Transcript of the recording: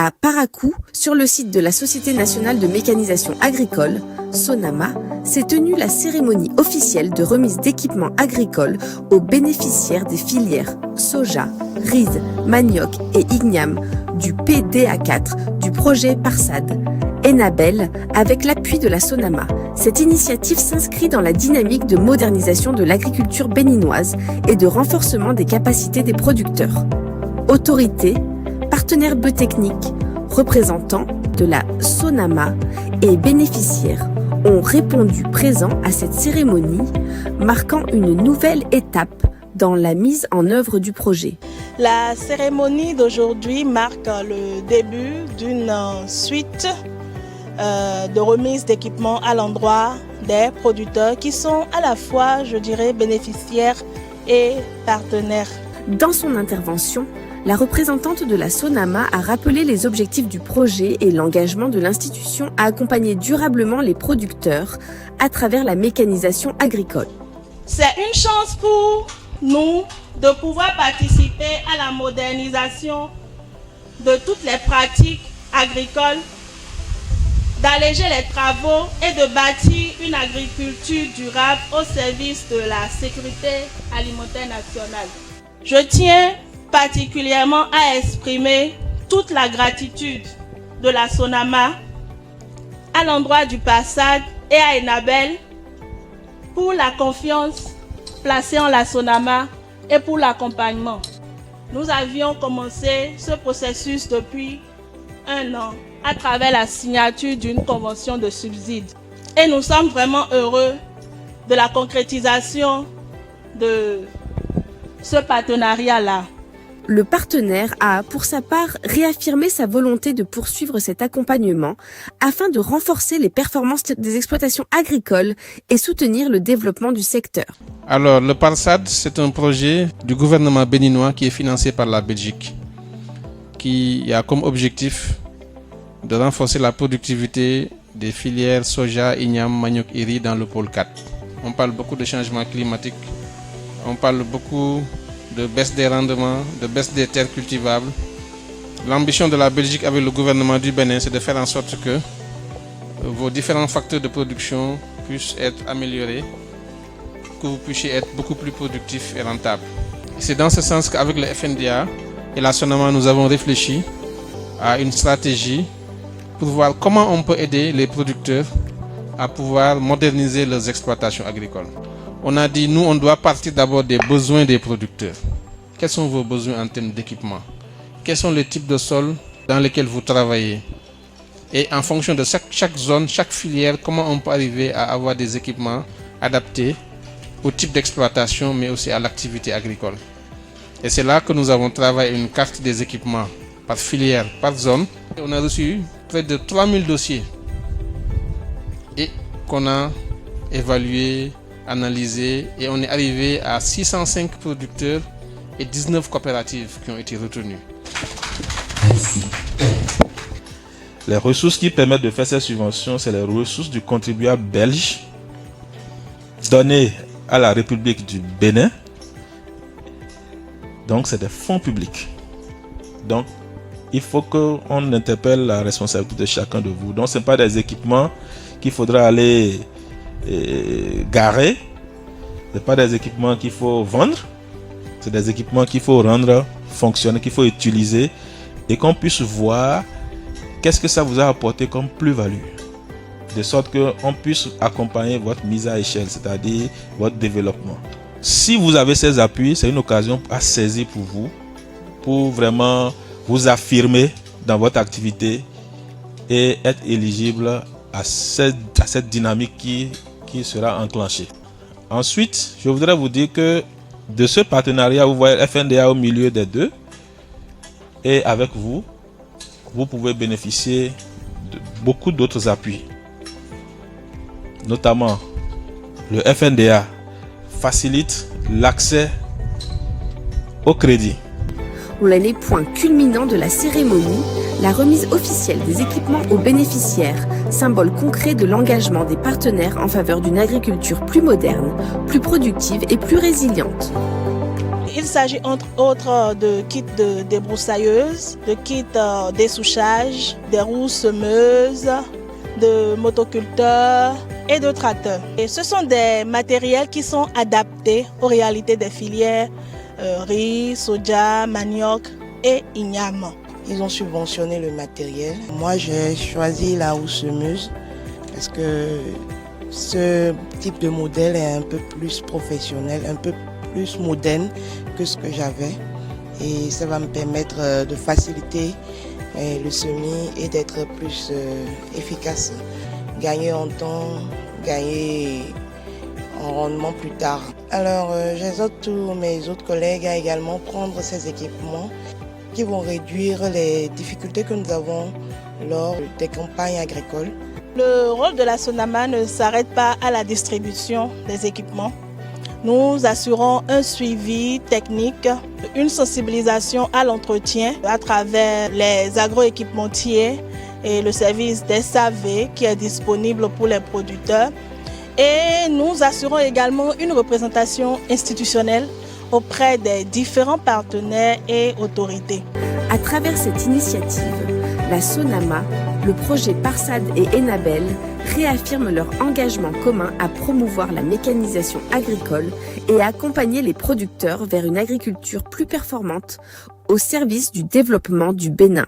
à Parakou, sur le site de la Société nationale de mécanisation agricole, SONAMA, s'est tenue la cérémonie officielle de remise d'équipements agricoles aux bénéficiaires des filières soja, riz, manioc et igname du PDA4 du projet PARSAD. Enabel, avec l'appui de la SONAMA. Cette initiative s'inscrit dans la dynamique de modernisation de l'agriculture béninoise et de renforcement des capacités des producteurs. Autorités, partenaires biotechniques, représentants de la SONAMA et bénéficiaires ont répondu présents à cette cérémonie, marquant une nouvelle étape dans la mise en œuvre du projet. La cérémonie d'aujourd'hui marque le début d'une suite de remise d'équipements à l'endroit des producteurs qui sont à la fois, je dirais, bénéficiaires et partenaires. Dans son intervention, la représentante de la SONAMA a rappelé les objectifs du projet et l'engagement de l'institution à accompagner durablement les producteurs à travers la mécanisation agricole. C'est une chance pour nous de pouvoir participer à la modernisation de toutes les pratiques agricoles, d'alléger les travaux et de bâtir une agriculture durable au service de la sécurité alimentaire nationale. Je tiens particulièrement à exprimer toute la gratitude de la SONAMA à l'endroit du PARSAD et à Enabel pour la confiance placée en la SONAMA et pour l'accompagnement. Nous avions commencé ce processus depuis 1 an à travers la signature d'une convention de subside. Et nous sommes vraiment heureux de la concrétisation de ce partenariat-là. Le partenaire a, pour sa part, réaffirmé sa volonté de poursuivre cet accompagnement afin de renforcer les performances des exploitations agricoles et soutenir le développement du secteur. Alors, le PARSAD, c'est un projet du gouvernement béninois qui est financé par la Belgique, qui a comme objectif de renforcer la productivité des filières soja, igname, manioc et riz dans le pôle 4. On parle beaucoup de changement climatique, on parle beaucoup de baisse des rendements, de baisse des terres cultivables. L'ambition de la Belgique avec le gouvernement du Bénin, c'est de faire en sorte que vos différents facteurs de production puissent être améliorés, que vous puissiez être beaucoup plus productifs et rentables. C'est dans ce sens qu'avec le FNDA et la SONAMA, nous avons réfléchi à une stratégie pour voir comment on peut aider les producteurs à pouvoir moderniser leurs exploitations agricoles. On a dit, nous, on doit partir d'abord des besoins des producteurs. Quels sont vos besoins en termes d'équipement? Quels sont les types de sols dans lesquels vous travaillez? Et en fonction de chaque zone, chaque filière, comment on peut arriver à avoir des équipements adaptés au type d'exploitation, mais aussi à l'activité agricole. Et c'est là que nous avons travaillé une carte des équipements par filière, par zone. Et on a reçu près de 3000 dossiers et qu'on a évalué, analysé, et on est arrivé à 605 producteurs et 19 coopératives qui ont été retenues. Les ressources qui permettent de faire ces subventions, c'est les ressources du contribuable belge données à la République du Bénin. Donc c'est des fonds publics. Donc il faut qu'on interpelle la responsabilité de chacun de vous. Donc ce n'est pas des équipements qu'il faudra aller garer. Ce n'est pas des équipements qu'il faut vendre. C'est des équipements qu'il faut rendre fonctionner, qu'il faut utiliser et qu'on puisse voir qu'est-ce que ça vous a apporté comme plus-value. De sorte qu'on puisse accompagner votre mise à échelle, c'est-à-dire votre développement. Si vous avez ces appuis, c'est une occasion à saisir pour vous, pour vraiment vous affirmer dans votre activité et être éligible à cette dynamique qui sera enclenchée. Ensuite, je voudrais vous dire que de ce partenariat, vous voyez FNDA au milieu des deux, et avec vous, vous pouvez bénéficier de beaucoup d'autres appuis. Notamment, le FNDA facilite l'accès au crédit. Les points culminants de la cérémonie, la remise officielle des équipements aux bénéficiaires, symbole concret de l'engagement des partenaires en faveur d'une agriculture plus moderne, plus productive et plus résiliente. Il s'agit entre autres de kits de débroussailleuses, de kits d'essouchage, des roues semeuses, de motoculteurs et de tracteurs. Et ce sont des matériels qui sont adaptés aux réalités des filières riz, soja, manioc et igname. Ils ont subventionné le matériel. Moi, j'ai choisi la roue semeuse parce que ce type de modèle est un peu plus professionnel, un peu plus moderne que ce que j'avais. Et ça va me permettre de faciliter le semis et d'être plus efficace. Gagner en temps, gagner en rendement plus tard. Alors, j'exhorte tous mes autres collègues à également prendre ces équipements qui vont réduire les difficultés que nous avons lors des campagnes agricoles. Le rôle de la SONAMA ne s'arrête pas à la distribution des équipements. Nous assurons un suivi technique, une sensibilisation à l'entretien à travers les agroéquipementiers et le service des SAV qui est disponible pour les producteurs. Et nous assurons également une représentation institutionnelle auprès des différents partenaires et autorités. À travers cette initiative, la SONAMA, le projet Parsad et Enabel réaffirment leur engagement commun à promouvoir la mécanisation agricole et à accompagner les producteurs vers une agriculture plus performante au service du développement du Bénin.